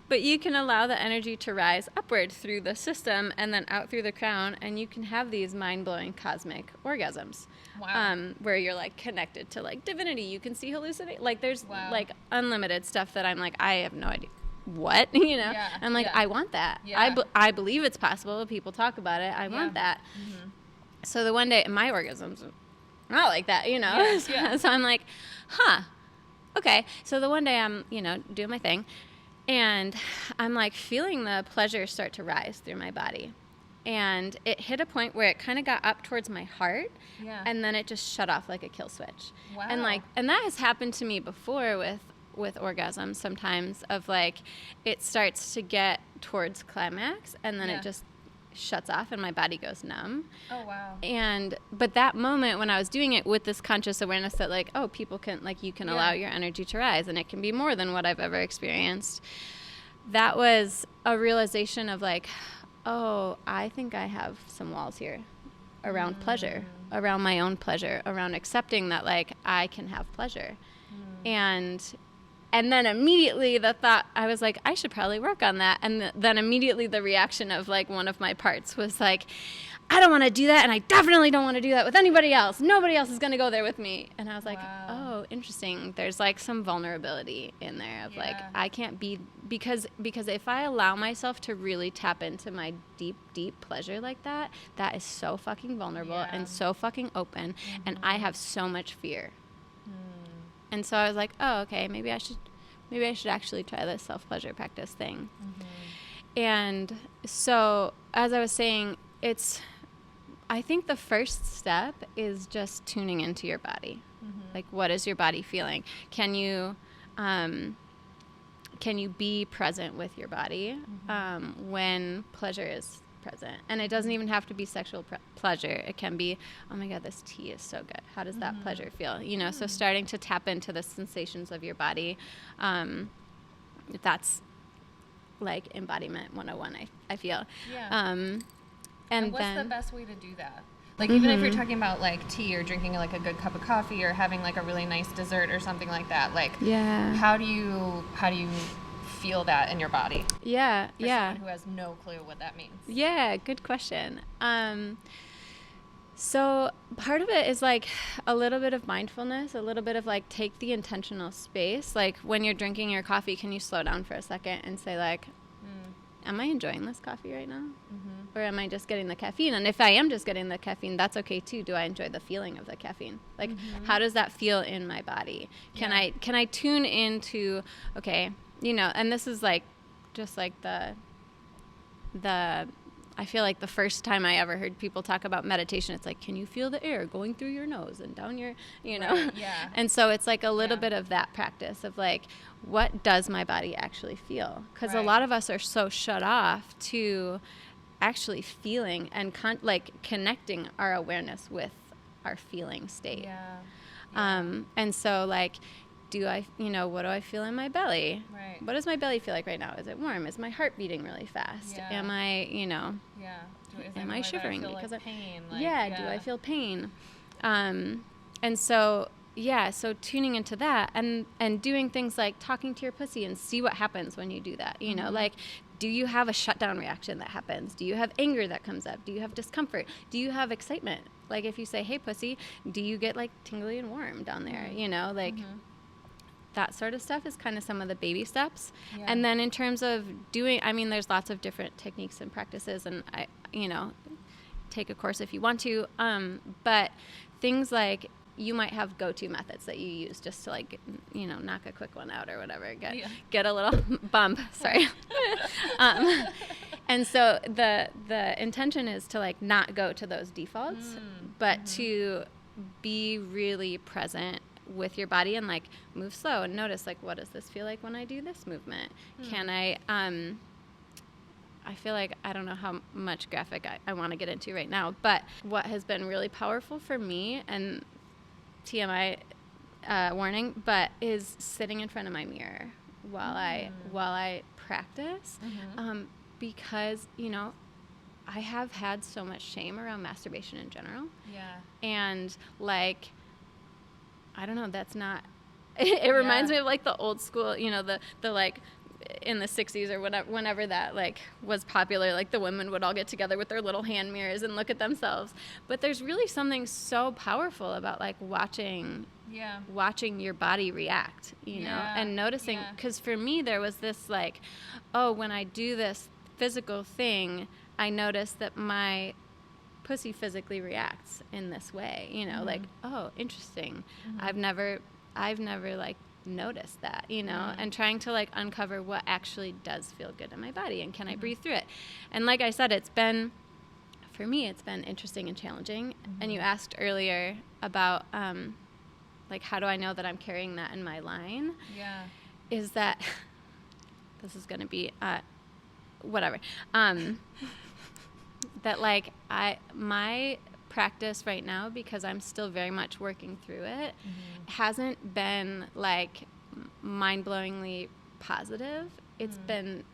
But you can allow the energy to rise upward through the system and then out through the crown, and you can have these mind-blowing cosmic orgasms. Wow. Where you're like connected to like divinity. You can see hallucinate. Like there's like unlimited stuff that I'm like, I have no idea. What? Yeah, I'm like, I want that. Yeah. I believe it's possible. People talk about it. I want that. So the one day, my orgasms are not like that, So I'm like, okay. So the one day I'm, doing my thing, and I'm like feeling the pleasure start to rise through my body. And it hit a point where it kind of got up towards my heart, and then it just shut off like a kill switch. Wow. And that has happened to me before with orgasms sometimes, of like it starts to get towards climax, and then it just shuts off and my body goes numb. Oh, wow. But that moment when I was doing it with this conscious awareness that like, oh, people can, like, you can allow your energy to rise, and it can be more than what I've ever experienced. That was a realization of like, oh, I think I have some walls here around pleasure, around my own pleasure, around accepting that like I can have pleasure. And then immediately the thought, I was like, I should probably work on that. And then immediately the reaction of like one of my parts was like, I don't want to do that, and I definitely don't want to do that with anybody else. Nobody else is going to go there with me. And I was like, oh, interesting. There's like some vulnerability in there of like, I can't be, because if I allow myself to really tap into my deep, deep pleasure like that, that is so fucking vulnerable and so fucking open. And I have so much fear. And so I was like, oh, okay, maybe I should actually try this self-pleasure practice thing. And so as I was saying, I think the first step is just tuning into your body. Like, what is your body feeling? Can you be present with your body when pleasure is present? And it doesn't even have to be sexual pleasure. It can be, oh my God, this tea is so good. How does that pleasure feel? So starting to tap into the sensations of your body. That's like embodiment 101, I feel. And what's then, the best way to do that? Like, even if you're talking about like tea or drinking like a good cup of coffee or having like a really nice dessert or something like that, like how do you feel that in your body? For someone who has no clue what that means. Yeah, good question. So part of it is like a little bit of mindfulness, a little bit of like take the intentional space. Like when you're drinking your coffee, can you slow down for a second and say like, am I enjoying this coffee right now? Or am I just getting the caffeine? And if I am just getting the caffeine, that's okay too. Do I enjoy the feeling of the caffeine? Like, how does that feel in my body? Can I tune into, okay, and this is like, just like I feel like the first time I ever heard people talk about meditation, it's like, can you feel the air going through your nose and down your, Right, And so it's like a little bit of that practice of like, what does my body actually feel? Because a lot of us are so shut off to actually feeling and like connecting our awareness with our feeling state. And so like, what do I feel in my belly? Right. What does my belly feel like right now? Is it warm? Is my heart beating really fast? Yeah. Am I, Am I shivering because of pain? do I feel pain? And so so tuning into that and doing things like talking to your pussy and see what happens when you do that. Like, do you have a shutdown reaction that happens? Do you have anger that comes up? Do you have discomfort? Do you have excitement? Like if you say, hey pussy, do you get like tingly and warm down there? That sort of stuff is kind of some of the baby steps. Yeah. And then in terms of doing, there's lots of different techniques and practices, and take a course if you want to. But things like you might have go-to methods that you use just to like, knock a quick one out or whatever, get a little bump. Sorry. And so the intention is to like not go to those defaults, but to be really present with your body and like move slow and notice like, what does this feel like when I do this movement? Can I feel like I don't know how much graphic I want to get into right now, but what has been really powerful for me, and TMI warning, but is sitting in front of my mirror while I practice, because I have had so much shame around masturbation in general, and like, I don't know, that's not, it reminds me of like the old school, the like in the 60s or whenever that like was popular, like the women would all get together with their little hand mirrors and look at themselves. But there's really something so powerful about like watching your body react, and noticing, because for me there was this like, when I do this physical thing, I notice that my pussy physically reacts in this way, like, oh, interesting. I've never like noticed that, and trying to like uncover what actually does feel good in my body and can I breathe through it. And like I said, for me it's been interesting and challenging. And you asked earlier about like, how do I know that I'm carrying that in my line? Is that this is going to be whatever. That like my practice right now, because I'm still very much working through it, hasn't been like mind-blowingly positive. It's been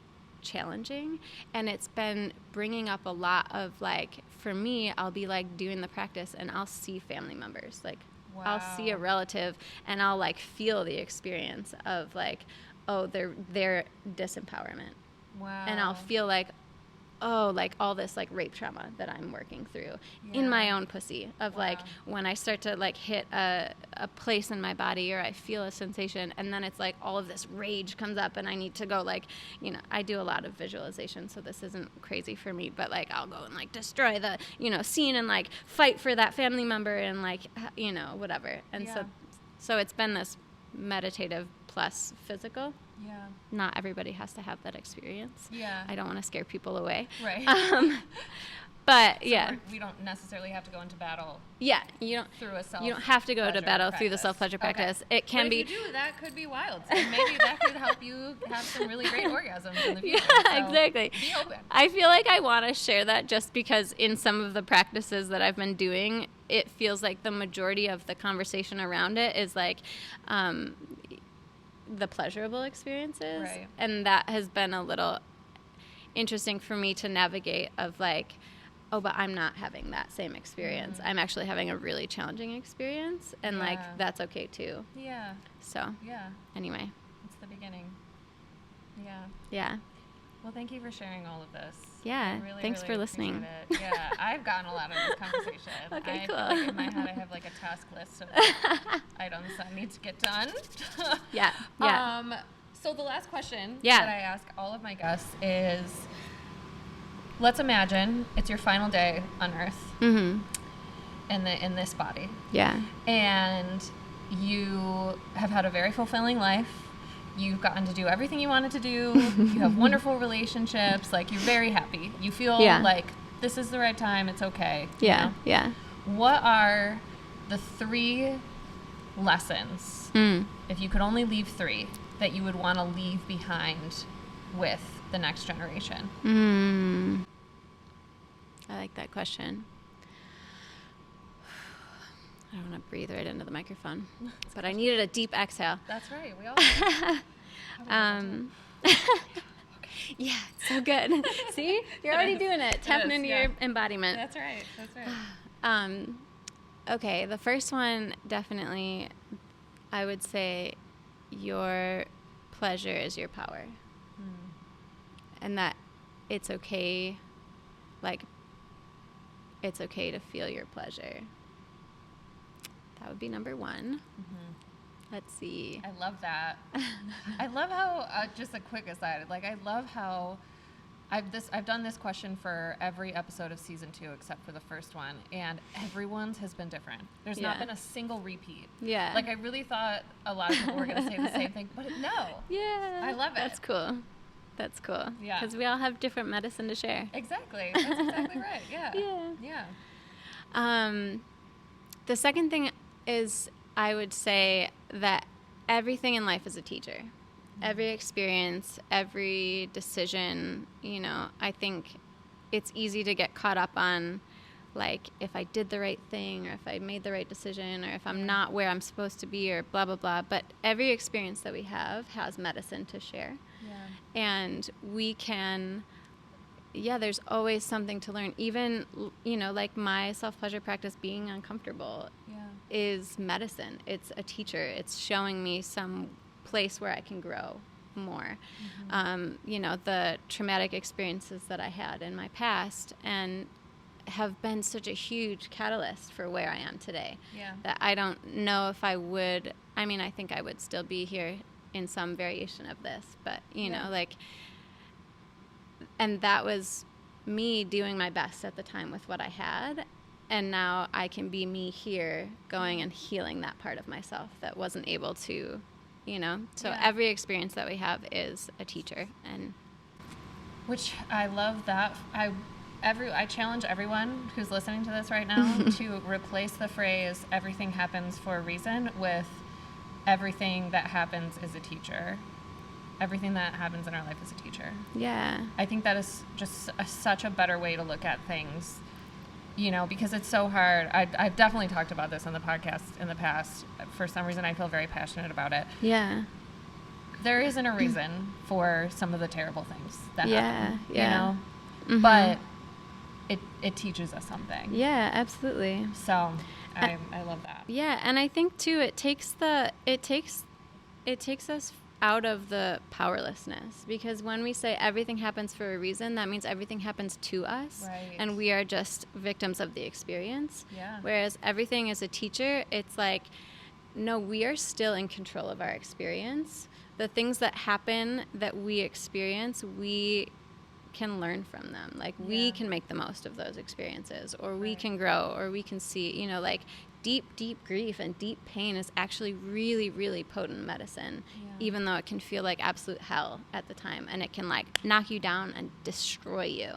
challenging, and it's been bringing up a lot of like, for me, I'll be like doing the practice and I'll see family members, like I'll see a relative and I'll like feel the experience of like, oh, their disempowerment. And I'll feel like, oh, like all this like rape trauma that I'm working through in my own pussy of like, when I start to like hit a place in my body or I feel a sensation, and then it's like all of this rage comes up and I need to go like, I do a lot of visualization, so this isn't crazy for me, but like I'll go and like destroy the, scene and like fight for that family member and like, whatever. And so it's been this meditative plus physical. Not everybody has to have that experience. I don't want to scare people away. Right. But so we don't necessarily have to go into battle. You don't have to go to battle through the self-pleasure practice. It can be. If you do, that could be wild. So maybe that could help you have some really great orgasms in the future. Exactly. Be open. I feel like I want to share that just because in some of the practices that I've been doing, it feels like the majority of the conversation around it is like the pleasurable experiences. Right. And that has been a little interesting for me to navigate of like, oh, but I'm not having that same experience. I'm actually having a really challenging experience, and like that's okay too. So anyway, it's the beginning. Yeah. Well, thank you for sharing all of this. Yeah. Thanks for listening. I've gotten a lot of this conversation. Okay, cool. I feel like in my head I have like a task list of items that need to get done. So the last question that I ask all of my guests is, let's imagine it's your final day on Earth in this body. And you have had a very fulfilling life. You've gotten to do everything you wanted to do. You have wonderful relationships. Like, you're very happy. You feel like this is the right time. It's okay. What are the 3 lessons, if you could only leave 3, that you would want to leave behind with the next generation? I like that question. I don't want to breathe right into the microphone, but I needed a deep exhale. That's right. We all Yeah, so good. See? You're already doing it. Tapping into your embodiment. That's right. That's right. Okay, the first one, definitely, I would say your pleasure is your power. And that it's okay, like, it's okay to feel your pleasure. That would be number one. Let's see. I love that. I love how, just a quick aside, like, I love how I've done this question for every episode of season 2 except for the first one, and everyone's has been different. There's not been a single repeat. Yeah. Like, I really thought a lot of people were going to say the same thing, but no. Yeah. I love it. That's cool. That's cool. Yeah. Because we all have different medicine to share. Exactly. That's exactly right. Yeah. Yeah. The second thing is, I would say that everything in life is a teacher. Every experience, every decision, you know, I think it's easy to get caught up on, like, if I did the right thing, or if I made the right decision, or if I'm not where I'm supposed to be, or blah, blah, blah. But every experience that we have has medicine to share. Yeah. And we can, there's always something to learn. Even, you know, like my self-pleasure practice, being uncomfortable is medicine. It's a teacher. It's showing me some place where I can grow more. You know, the traumatic experiences that I had in my past and have been such a huge catalyst for where I am today. That I don't know if I would, I mean, I think I would still be here in some variation of this, but, you know, like, and that was me doing my best at the time with what I had. And now I can be me here going and healing that part of myself that wasn't able to, you know. So every experience that we have is a teacher. And which I love that. I challenge everyone who's listening to this right now to replace the phrase "everything happens for a reason" with "everything that happens is a teacher." Everything that happens in our life is a teacher. Yeah. I think that is just such a better way to look at things, you know, because it's so hard. I've definitely talked about this on the podcast in the past. For some reason, I feel very passionate about it. Yeah. There isn't a reason for some of the terrible things that happen, you know? But it teaches us something. Yeah, absolutely. So I love that. Yeah, and I think too it takes us out of the powerlessness, because when we say everything happens for a reason, that means everything happens to us, and we are just victims of the experience. Whereas everything is a teacher, it's like, no, we are still in control of our experience. The things that happen that we experience, we can learn from them. Like, we can make the most of those experiences, or we can grow, or we can see, you know, like, deep grief and deep pain is actually really, really potent medicine, even though it can feel like absolute hell at the time, and it can, like, knock you down and destroy you.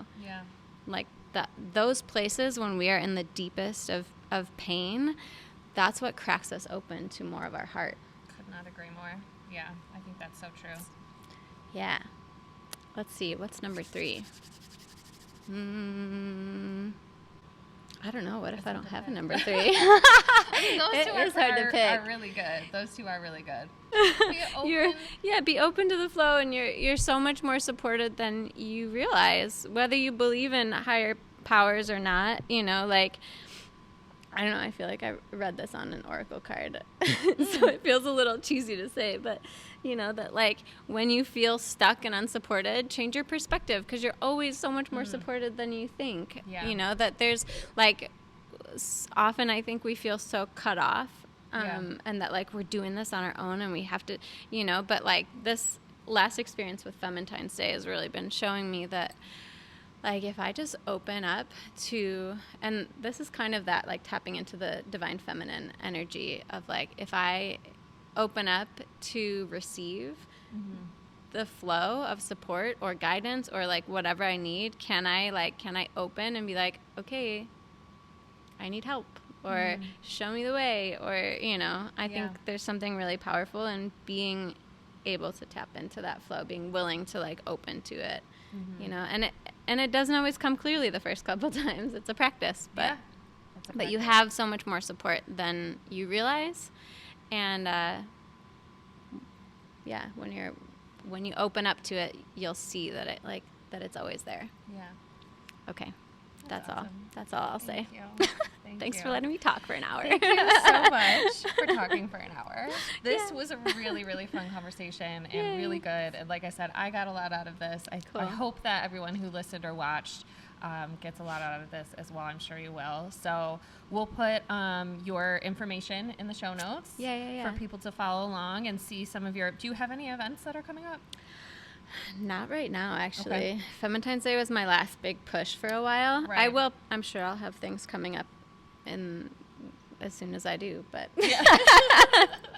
Like, those places when we are in the deepest of pain, that's what cracks us open to more of our heart. Could not agree more. Yeah, I think that's so true. Yeah. Let's see, what's number 3? I don't know. What if I don't have a number 3? Those two are really good. Those two are really good. Be open. Be open to the flow, and you're so much more supported than you realize, whether you believe in higher powers or not. You know, like, I don't know, I feel like I read this on an oracle card, so it feels a little cheesy to say, but, you know, that, like, when you feel stuck and unsupported, change your perspective, because you're always so much more supported than you think. You know, that there's, like, often I think we feel so cut off, and that, like, we're doing this on our own, and we have to, you know, but, like, this last experience with Fementine's Day has really been showing me that, like, if I just open up to, and this is kind of that, like, tapping into the divine feminine energy of, like, if I open up to receive the flow of support or guidance or, like, whatever I need, can I open and be like, okay, I need help, or show me the way, or, you know, I think there's something really powerful in being able to tap into that flow, being willing to, like, open to it, you know, and it doesn't always come clearly the first couple times. It's a practice, but But you have so much more support than you realize. And yeah, when you open up to it, you'll see that that it's always there. Yeah. Okay. That's awesome. all. That's all I'll say. You. Thanks for letting me talk for an hour. Thank you so much for talking for an hour. This was a really, really fun conversation and really good. And like I said, I got a lot out of this. I hope that everyone who listened or watched gets a lot out of this as well. I'm sure you will. So we'll put your information in the show notes for people to follow along and see some of your... Do you have any events that are coming up? Not right now, actually. Okay. Fementine's Day was my last big push for a while. Right. I'm sure I'll have things coming up as soon as I do, but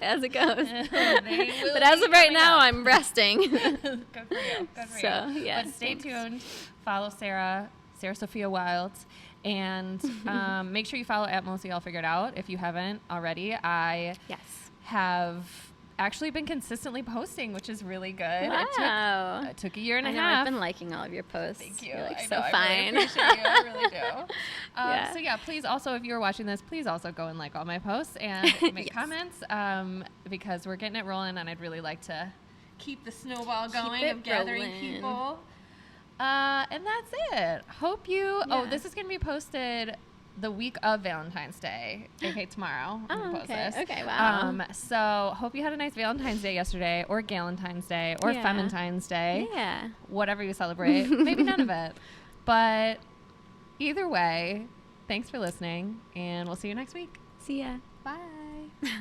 as it goes. But as of right now, I'm resting. Good for you. Good for you. Yes, but stay tuned. Follow Sarah Sofia Wilde, and make sure you follow at Mostly All Figured Out if you haven't already. I have actually been consistently posting, which is really good. Wow. It took a year and a half. I've been liking all of your posts. Thank you. You're I so know, fine. I really appreciate you. I really do. So yeah, please also, if you're watching this, please also go and like all my posts and make comments because we're getting it rolling, and I'd really like to keep the snowball going of gathering people. And that's it. Hope you... Yeah. Oh, this is going to be posted the week of Valentine's Day. Okay, tomorrow. Oh, post okay. this. Okay, wow. So hope you had a nice Valentine's Day yesterday, or Galentine's Day, or Fementine's Day. Yeah. Whatever you celebrate. Maybe none of it. But either way, thanks for listening, and we'll see you next week. See ya. Bye.